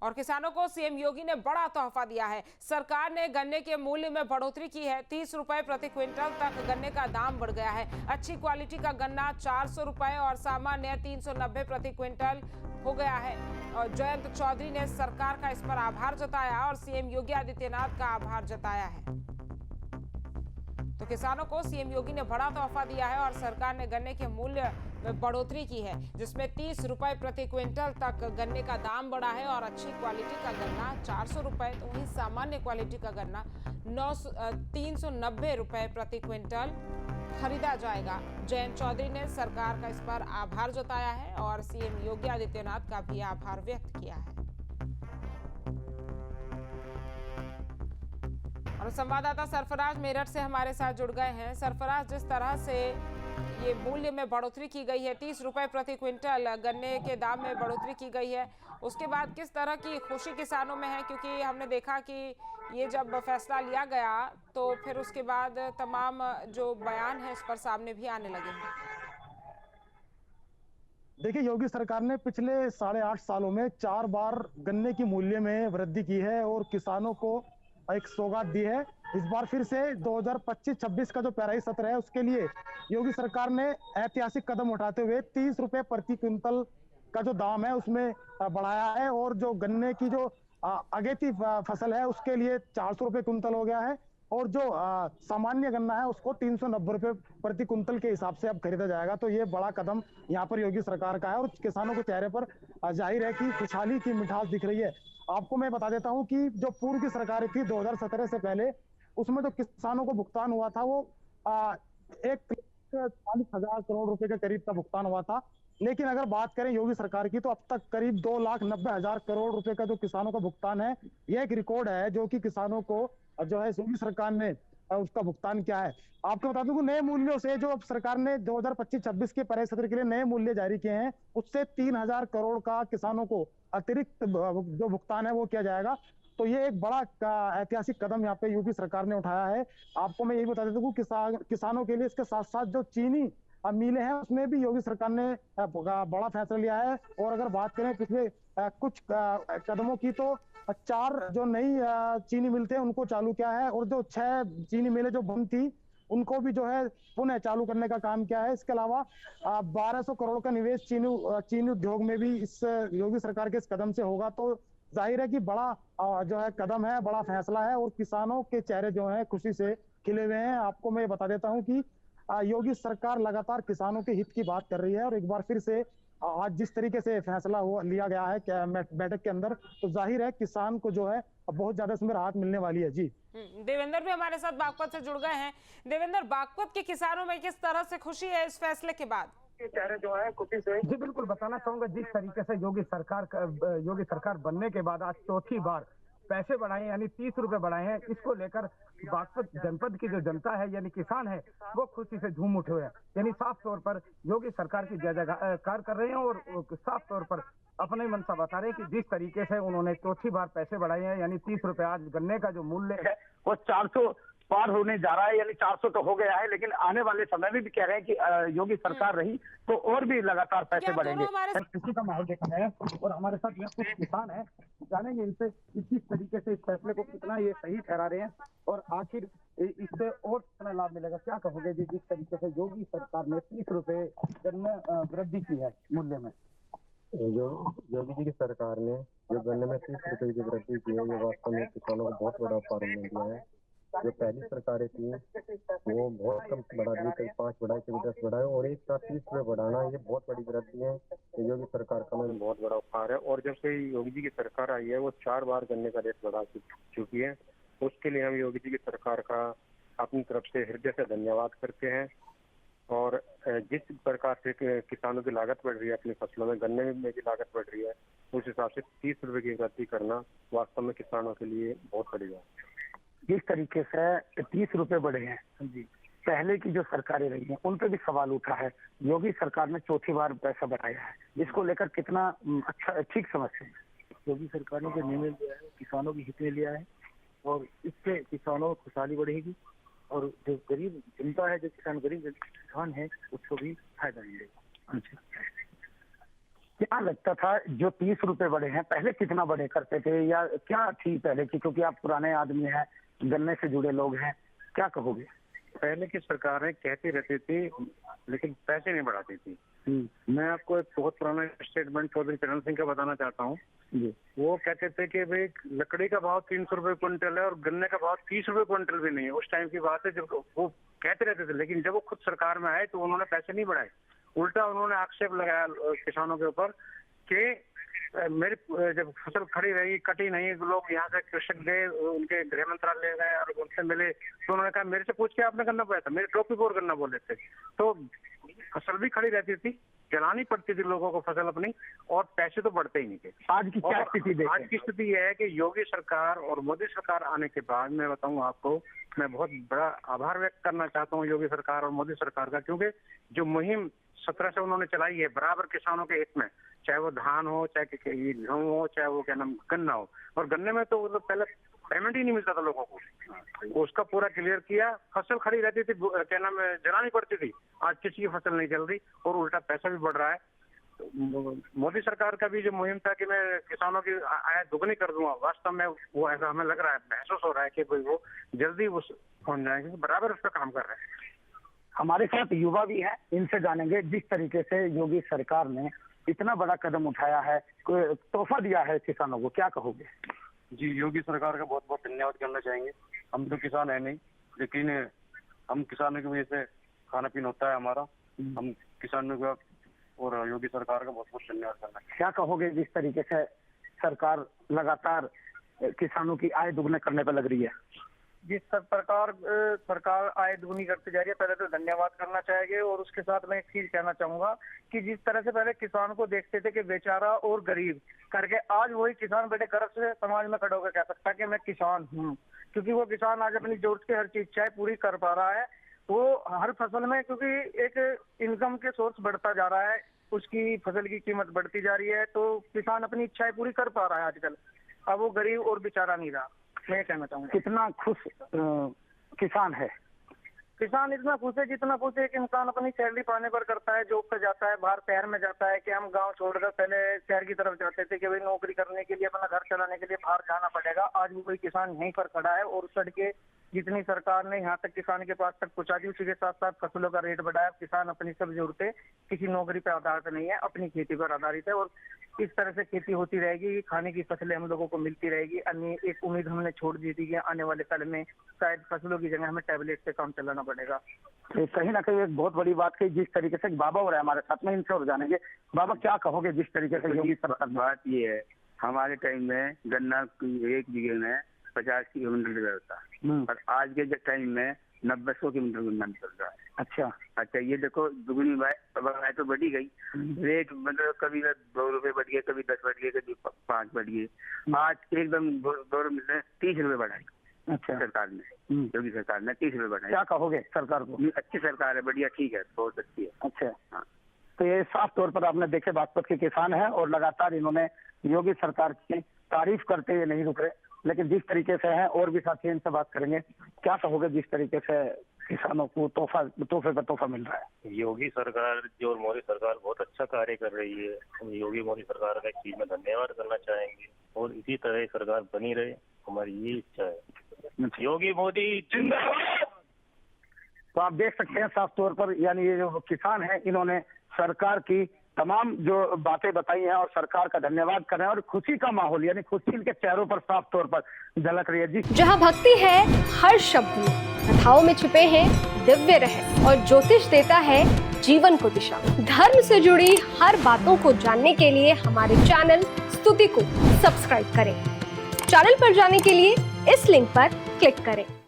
और किसानों को सीएम योगी ने बड़ा तोहफा दिया है। सरकार ने गन्ने के मूल्य में बढ़ोतरी की है। 30 रुपए प्रति क्विंटल तक गन्ने का दाम बढ़ गया है। अच्छी क्वालिटी का गन्ना 400 रुपए और सामान्य 390 प्रति क्विंटल हो गया है। और जयंत चौधरी ने सरकार का इस पर आभार जताया और सीएम योगी आदित्यनाथ का आभार जताया है। तो किसानों को सीएम योगी ने बड़ा तोहफा दिया है और सरकार ने गन्ने के मूल्य में बढ़ोतरी की है, जिसमें 30 रुपए प्रति क्विंटल तक गन्ने का दाम बढ़ा है और अच्छी क्वालिटी का गन्ना 400 रुपए, तो वहीं सामान्य क्वालिटी का गन्ना 390 रुपए प्रति क्विंटल खरीदा जाएगा। जयंत चौधरी ने सरकार का इस पर आभार जताया है और सीएम योगी आदित्यनाथ का भी आभार व्यक्त किया है। और संवाददाता सरफराज मेरठ से हमारे साथ जुड़ गए हैं। सरफराज, जिस तरह से ये मूल्य में बढ़ोतरी की गई है, 30 रुपए प्रति क्विंटल गन्ने के दाम में बढ़ोतरी की गई है, उसके बाद किस तरह की खुशी किसानों में है? क्योंकि हमने देखा कि ये जब फैसला लिया गया तो फिर उसके बाद तमाम जो बयान है इस पर सामने भी आने लगे हैं। देखिए, योगी सरकार ने पिछले 8.5 सालों में 4 बार गन्ने की मूल्य में वृद्धि की है और किसानों को एक सौगात दी है। इस बार फिर से 2025-26 का जो पेराई सत्र है उसके लिए योगी सरकार ने ऐतिहासिक कदम उठाते हुए 30 रुपए प्रति क्विंटल का जो दाम है उसमें बढ़ाया है और जो गन्ने की जो अगेती फसल है उसके लिए 400 रुपए क्विंटल हो गया है और जो सामान्य गन्ना है उसको 390 रुपए प्रति क्विंटल के हिसाब से अब खरीदा जाएगा। तो ये बड़ा कदम यहाँ पर योगी सरकार का है और किसानों के चेहरे पर जाहिर है कि खुशहाली की मिठास दिख रही है। आपको मैं बता देता हूं कि जो पूर्व की सरकार थी 2017 से पहले, उसमें जो किसानों को भुगतान हुआ था वो 1,40,000 करोड़ रुपए के करीब का भुगतान हुआ था। लेकिन अगर बात करें योगी सरकार की तो अब तक करीब 2,90,000 करोड़ रुपए का जो किसानों का भुगतान है, यह एक रिकॉर्ड है जो कि किसानों को जो है योगी सरकार ने उसका भुगतान किया है। आपको बता दूं कि नए मूल्यों से जो सरकार ने 2025-26 के पेराई सत्र के लिए नए मूल्य जारी किए हैं, उससे 3,000 करोड़ का किसानों को अतिरिक्त जो भुगतान है वो किया जाएगा। तो ये एक बड़ा ऐतिहासिक कदम यहाँ पे योगी सरकार ने उठाया है। आपको मैं यही बता देता हूँ किसानों के लिए इसके साथ साथ जो चीनी मिलें हैं उसमें भी योगी सरकार ने बड़ा फैसला लिया है। और अगर बात करें पिछले कुछ कदमों की तो 4 जो नई चीनी मिल थे उनको चालू किया है और जो 6 चीनी मिलें जो बंद थी उनको भी जो है पुनः चालू करने का काम किया है। इसके अलावा 1200 करोड़ का निवेश चीनी उद्योग में भी इस योगी सरकार के इस कदम से होगा। तो जाहिर है कि बड़ा जो है कदम है, बड़ा फैसला है और किसानों के चेहरे जो है खुशी से खिले हुए हैं। आपको मैं बता देता हूं कि योगी सरकार लगातार किसानों के हित की बात कर रही है और एक बार फिर से आज जिस तरीके से फैसला लिया गया है बैठक के अंदर, तो जाहिर है किसान को जो है बहुत ज्यादा इसमें राहत मिलने वाली है। जी देवेंद्र भी हमारे साथ बागपत से जुड़ गए हैं। देवेंद्र, बागपत के किसानों में किस तरह से खुशी है इस फैसले के बाद? चेहरे जो है खुशी से जी बिल्कुल बताना चाहूंगा। जिस तरीके से योगी सरकार बनने के बाद आज चौथी बार पैसे बढ़ाए यानी 30 रुपए बढ़ाए हैं, इसको लेकर बागपत जनपद की जो जनता है यानी किसान है वो खुशी से झूम उठे हुए हैं। यानी साफ तौर पर योगी सरकार की जय जयकार कर रहे हैं और साफ तौर पर अपने मन सा बता रहे हैं कि जिस तरीके से उन्होंने चौथी बार पैसे बढ़ाए हैं यानी 30 रुपए, आज गन्ने का जो मूल्य है वो 400 पार होने जा रहा है, यानी 400 तो हो गया है, लेकिन आने वाले समय में भी कह रहे हैं कि योगी सरकार रही तो और भी लगातार पैसे बढ़ेंगे। किसी का माहौल देखा है और हमारे साथ यहाँ कुछ किसान है, जानेंगे इनसे किस तरीके से इस फैसले को कितना ये सही ठहरा रहे हैं और आखिर इससे और कितना लाभ मिलेगा। क्या कहोगे जी, जिस तरीके से योगी सरकार ने 30 रुपए गन्ने वृद्धि की है मूल्य में? जो योगी जी की सरकार ने जो गन्ने में 30 रुपए की वृद्धि की है, ये वास्तव में किसानों को बहुत बड़ा उपहार मिल गया है। जो पहली सरकारें थी वो बहुत कम बढ़ा दी, कई 5 बढ़ाए, कभी 10 बढ़ाए और एक साथ 30 रुपए बढ़ाना ये बहुत बड़ी वृद्धि है। योगी सरकार का में बहुत बड़ा उपहार है और जब से योगी जी की सरकार आई है वो 4 बार गन्ने का रेट बढ़ा चुकी है। उसके लिए हम योगी जी की सरकार का अपनी तरफ से हृदय से धन्यवाद करते हैं। और जिस प्रकार से किसानों की लागत बढ़ रही है, अपनी फसलों में गन्ने में भी लागत बढ़ रही है, उस हिसाब से 30 रुपए की वृद्धि करना वास्तव में किसानों के लिए बहुत बड़ी बात है। जिस तरीके से 30 रुपए बढ़े हैं जी, पहले की जो सरकारें रही हैं उन पे भी सवाल उठा है। योगी सरकार ने चौथी बार पैसा बढ़ाया है, इसको लेकर कितना अच्छा ठीक समझते हैं? योगी सरकार ने जो निर्णय लिया है किसानों के हित में लिया है और इससे किसानों को खुशहाली बढ़ेगी और जो गरीब जनता है, जो गरीब किसान है, उसको भी फायदा मिलेगा। क्या लगता था जो 30 रुपए बढ़े हैं, पहले कितना बढ़े करते थे या क्या थी पहले की? क्योंकि आप पुराने आदमी हैं, गन्ने से जुड़े लोग हैं, क्या कहोगे? पहले की सरकारें कहती रहती थी लेकिन पैसे नहीं बढ़ाती थी। मैं आपको एक बहुत पुराना स्टेटमेंट चौधरी चरण सिंह का बताना चाहता हूँ। जी। वो कहते थे कि भाई लकड़ी का भाव 300 रुपए क्विंटल है और गन्ने का भाव 30 रुपए क्विंटल भी नहीं है। उस टाइम की बात है जब वो कहते रहते थे, लेकिन जब वो खुद सरकार में आए तो उन्होंने पैसे नहीं बढ़ाए। उल्टा उन्होंने आक्षेप लगाया किसानों के ऊपर कि मेरी जब फसल खड़ी रही, कटी नहीं, लोग यहाँ से कृषक गए, उनके गृह मंत्रालय गए और उनसे मिले तो उन्होंने कहा मेरे से पूछ के आपने गन्ना बोया था, मेरे टोपी पर गन्ना बोले थे। तो फसल भी खड़ी रहती थी, जलानी पड़ती थी लोगों को फसल अपनी, और पैसे तो बढ़ते ही नहीं थे। आज की क्या स्थिति देखें? आज की स्थिति यह है कि योगी सरकार और मोदी सरकार आने के बाद मैं बताऊं आपको, मैं बहुत बड़ा आभार व्यक्त करना चाहता हूं योगी सरकार और मोदी सरकार का, क्योंकि जो मुहिम 17 से उन्होंने चलाई है बराबर किसानों के हित में, चाहे वो धान हो, चाहे गेहूं हो, चाहे वो क्या नाम गन्ना हो। और गन्ने में तो पहले पेमेंट ही नहीं मिलता था लोगों को, उसका पूरा क्लियर किया। फसल खड़ी रहती थी, क्या नाम जलानी पड़ती थी, आज किसी की फसल नहीं जल रही और उल्टा पैसा भी बढ़ रहा है। मोदी सरकार का भी जो मुहिम था कि मैं किसानों की आय दुगनी कर दूंगा, वास्तव में वो ऐसा हमें लग रहा है, महसूस हो रहा है कि भाई वो जल्दी उस पहुंच जाएंगे, बराबर उस पर काम कर रहे हैं। हमारे साथ युवा भी हैं, इनसे जानेंगे जिस तरीके से योगी सरकार ने इतना बड़ा कदम उठाया है, तोहफा दिया है किसानों को, क्या कहोगे? जी, योगी सरकार का बहुत बहुत धन्यवाद करना चाहेंगे। हम तो किसान है नहीं, लेकिन हम किसानों की वजह से खाना पीना होता है हमारा। हम किसानों का और योगी सरकार का बहुत बहुत धन्यवाद करना चाहिए। क्या कहोगे जिस तरीके से सरकार लगातार किसानों की आय दुगने करने पर लग रही है? जिस सरकार आय दुगनी करती जा रही है, पहले तो धन्यवाद करना चाहिए। और उसके साथ मैं एक चीज कहना चाहूंगा कि जिस तरह से पहले किसान को देखते थे कि बेचारा और गरीब करके, आज वही किसान बड़े गर्व से समाज में खड़ा होकर कह सकता है कि मैं किसान हूँ, क्योंकि वो किसान आज अपनी जरूरत की हर इच्छाएं पूरी कर पा रहा है। वो हर फसल में, क्योंकि एक इनकम के सोर्स बढ़ता जा रहा है, उसकी फसल की कीमत बढ़ती जा रही है, तो किसान अपनी इच्छाएं पूरी कर पा रहा है आजकल। अब वो गरीब और बेचारा नहीं रहा, मैं कहना चाहूंगा। कितना खुश किसान है? किसान इतना खुश है जितना खुश है कि इंसान अपनी सैलरी पाने पर करता है, जॉब पे जाता है, बाहर शहर में जाता है। कि हम गांव छोड़कर पहले शहर की तरफ जाते थे कि भाई नौकरी करने के लिए, अपना घर चलाने के लिए बाहर जाना पड़ेगा। आज भी कोई किसान यहीं पर खड़ा है और सड़कें जितनी सरकार ने यहाँ तक किसान के पास तक पहुंचा दी, उसी के साथ साथ फसलों का रेट बढ़ाया। किसान अपनी सब जरूरतें किसी नौकरी पर आधारित नहीं है, अपनी खेती पर आधारित है। और इस तरह से खेती होती रहेगी, खाने की फसलें हम लोगों को मिलती रहेगी। अन्य एक उम्मीद हमने छोड़ दी थी कि आने वाले कल में शायद फसलों की जगह हमें टैबलेट से काम चलाना पड़ेगा। तो कहीं ना कहीं एक बहुत बड़ी बात कही जिस तरीके से बाबा हो रहा है हमारे साथ में, इनसे और जानेंगे। बाबा क्या कहोगे जिस तरीके से योगी सरकार? बात ये है, हमारे टाइम में गन्ना एक बीघे में 50 किलोमीटर रहता है और आज के टाइम में 90-100 किलोमीटर गन्ना निकल रहा है। अच्छा, ये देखो दुगनी बात तो बढ़ी गई। रेट मतलब कभी 2 रुपए बढ़ गए, कभी 10 बढ़ गए, कभी 5 बढ़ गए। आज एकदम 2 रुपए 30 रुपए बढ़ाई। अच्छा, सरकार ने, योगी सरकार ने 30 रुपए बढ़ाई। क्या कहोगे सरकार को? अच्छी सरकार है, बढ़िया, ठीक है, बहुत अच्छी है। अच्छा, हाँ। तो ये साफ तौर पर आपने देखे बागपत के किसान हैं और लगातार इन्होंने योगी सरकार की तारीफ करते हुए नहीं रुक रहे, लेकिन जिस तरीके से हैं और भी साथी इनसे बात करेंगे। क्या कहोगे जिस तरीके से किसानों को तोहफे पर तोहफा मिल रहा है? योगी सरकार जो और मोदी सरकार बहुत अच्छा कार्य कर रही है। हम योगी मोदी सरकार का इस चीज में धन्यवाद करना चाहेंगे और इसी तरह सरकार बनी रहे, हमारी ये इच्छा है। योगी मोदी जिंदाबाद। तो आप देख सकते हैं साफ तौर पर, यानी ये जो किसान है इन्होंने सरकार की तमाम जो बातें बताई हैं और सरकार का धन्यवाद कर रहे हैं और खुशी का माहौल, यानी खुशी इनके चेहरों पर साफ तौर पर झलक रही है। जी, जहाँ भक्ति है हर शब्द में, कथाओं में छुपे हैं दिव्य रहस्य और ज्योतिष देता है जीवन को दिशा। धर्म से जुड़ी हर बातों को जानने के लिए हमारे चैनल स्तुति को सब्सक्राइब करें। चैनल पर जाने के लिए इस लिंक पर क्लिक करें।